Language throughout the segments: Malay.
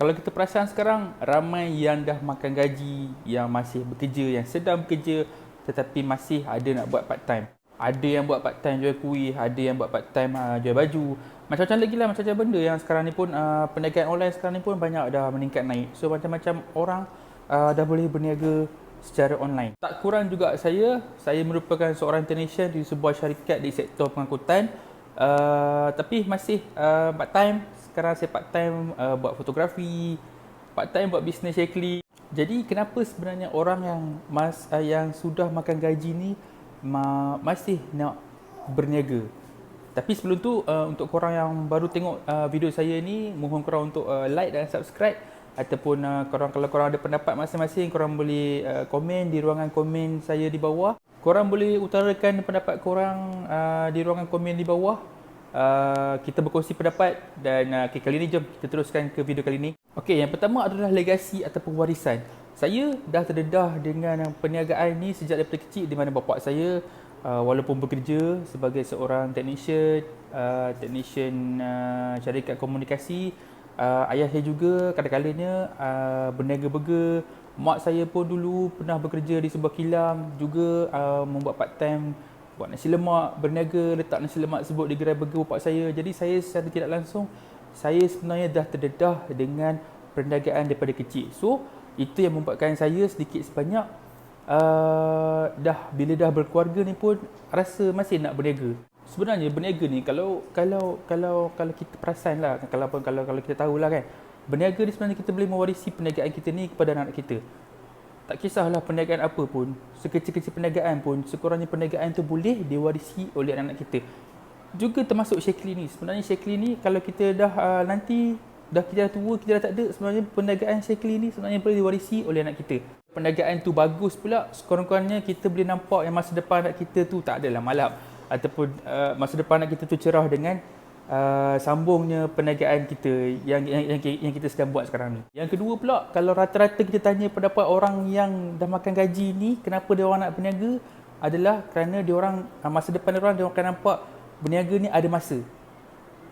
Kalau kita perasan sekarang, ramai yang dah makan gaji, yang masih bekerja, yang sedang bekerja tetapi masih ada nak buat part time. Ada yang buat part time jual kuih, ada yang buat part time jual baju. Macam-macam lagi lah, macam-macam benda yang sekarang ni pun perniagaan online sekarang ni pun banyak dah meningkat naik. So macam-macam orang dah boleh berniaga secara online. Tak kurang juga saya merupakan seorang technician di sebuah syarikat di sektor pengangkutan. Tapi masih part time. Sekarang saya part time buat fotografi, part time buat bisnes Shaklee. Jadi kenapa sebenarnya orang yang sudah makan gaji ni masih nak berniaga? Tapi sebelum tu untuk korang yang baru tengok video saya ni, mohon korang untuk like dan subscribe, ataupun kalau korang ada pendapat masing-masing, korang boleh komen di ruangan komen saya di bawah. Korang boleh utarakan pendapat korang di ruangan komen di bawah. Kita berkongsi pendapat dan kali ni jom kita teruskan ke video kali ni. Okey, yang pertama adalah legasi ataupun warisan. Saya dah terdedah dengan perniagaan ni sejak daripada kecil, di mana bapa saya walaupun bekerja sebagai seorang technician syarikat komunikasi, ayah saya juga kadang-kadangnya berniaga burger. Mak saya pun dulu pernah bekerja di sebuah kilang, juga membuat part time buat nasi lemak, berniaga letak nasi lemak sebut di gerai burger bapak saya. Jadi saya secara tidak langsung, saya sebenarnya dah terdedah dengan perniagaan daripada kecil. So itu yang membuatkan saya sedikit sebanyak bila dah berkeluarga ni pun rasa masih nak berniaga. Sebenarnya berniaga ni kalau kita perasan lah, kalau kita tahulah kan, berniaga ni sebenarnya kita boleh mewarisi perniagaan kita ni kepada anak kita. Tak kisahlah perniagaan apa pun, sekecil-kecil perniagaan pun, sekurangnya perniagaan tu boleh diwarisi oleh anak kita. Juga termasuk Shaklee ni. Sebenarnya Shaklee ni kalau kita dah nanti kita dah tua, kita dah tak ada, sebenarnya perniagaan Shaklee ni sebenarnya boleh diwarisi oleh anak kita. Perniagaan tu bagus pula, sekurang-kurangnya kita boleh nampak yang masa depan anak kita tu tak adalah malap, ataupun masa depan anak kita tu cerah dengan sambungnya perniagaan kita yang kita sedang buat sekarang ni. Yang kedua pula, kalau rata-rata kita tanya pendapat orang yang dah makan gaji ni, kenapa dia orang nak berniaga, adalah kerana dia orang masa depan dia orang akan nampak berniaga ni ada masa.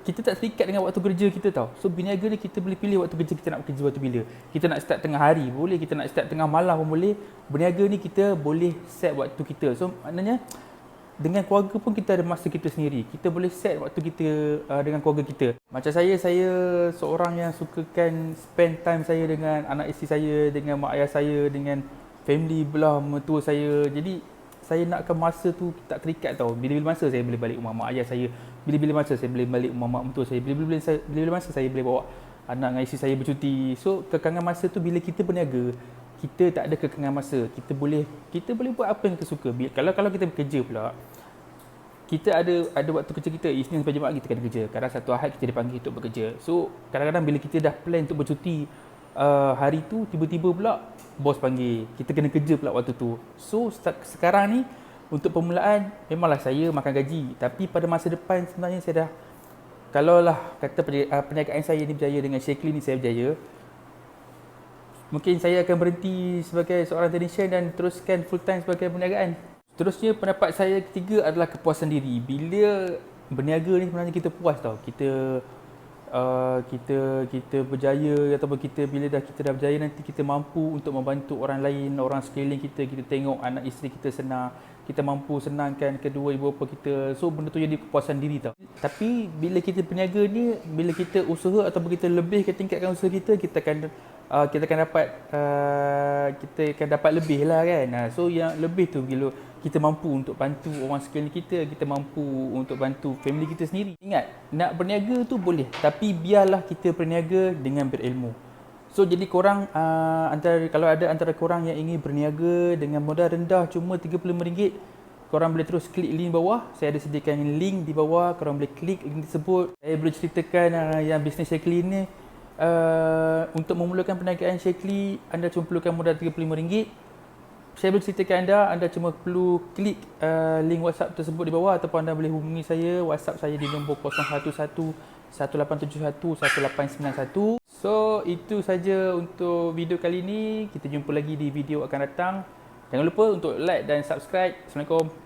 Kita tak terikat dengan waktu kerja kita tau. So berniaga ni kita boleh pilih waktu kerja kita nak bekerja waktu bila. Kita nak start tengah hari boleh, kita nak start tengah malam pun boleh. Berniaga ni kita boleh set waktu kita. So maknanya dengan keluarga pun kita ada masa kita sendiri. Kita boleh set waktu kita dengan keluarga kita. Macam saya seorang yang sukakan spend time saya dengan anak isteri saya, dengan mak ayah saya, dengan family belah mertua saya. Jadi saya nakkan masa tu tak terikat tau. Bila-bila masa saya boleh balik rumah mak ayah saya, bila-bila masa saya boleh balik rumah mak mentua saya, bila-bila masa saya boleh bawa anak dengan isteri saya bercuti. So kekangan masa tu bila kita berniaga, kita tak ada kekangan masa. Kita boleh buat apa yang kita suka. Kalau kita bekerja pula, kita ada waktu kerja kita. Isnin sampai Jumaat kita kena kerja. Kadang satu Ahad kita dipanggil untuk bekerja. So kadang-kadang bila kita dah plan untuk bercuti hari tu, tiba-tiba pula bos panggil, kita kena kerja pula waktu tu. So sekarang ni untuk permulaan memanglah saya makan gaji, tapi pada masa depan sebenarnya saya dah, kalaulah kata perniagaan saya ni berjaya, dengan Shaklee ni saya berjaya, mungkin saya akan berhenti sebagai seorang technician dan teruskan full time sebagai perniagaan. Seterusnya, pendapat saya ketiga adalah kepuasan diri. Bila berniaga ni sebenarnya kita puas tau. Kita berjaya, ataupun bila kita dah berjaya nanti, kita mampu untuk membantu orang lain, orang sekeliling kita. Kita tengok anak isteri kita senang, kita mampu senangkan kedua ibu bapa kita. So benda tu jadi kepuasan diri tau. Tapi bila kita berniaga ni, bila kita usaha ataupun kita lebih tingkatkan usaha kita, kita akan dapat lebih lah kan. So yang lebih tu bila kita mampu untuk bantu orang sekeliling kita mampu untuk bantu family kita sendiri. Ingat, nak berniaga tu boleh, tapi biarlah kita berniaga dengan berilmu. So jadi korang, kalau ada antara korang yang ingin berniaga dengan modal rendah cuma RM35, korang boleh terus klik link bawah. Saya ada sediakan link di bawah, korang boleh klik link tersebut. Saya boleh ceritakan yang bisnes Shaklee ni. Untuk memulakan perniagaan Shaklee, anda cuma perlukan modal RM35. Saya boleh ceritakan anda cuma perlu klik link WhatsApp tersebut di bawah, ataupun anda boleh hubungi saya. WhatsApp saya di nombor 011 1871 1891. So itu saja untuk video kali ini. Kita jumpa lagi di video akan datang. Jangan lupa untuk like dan subscribe. Assalamualaikum.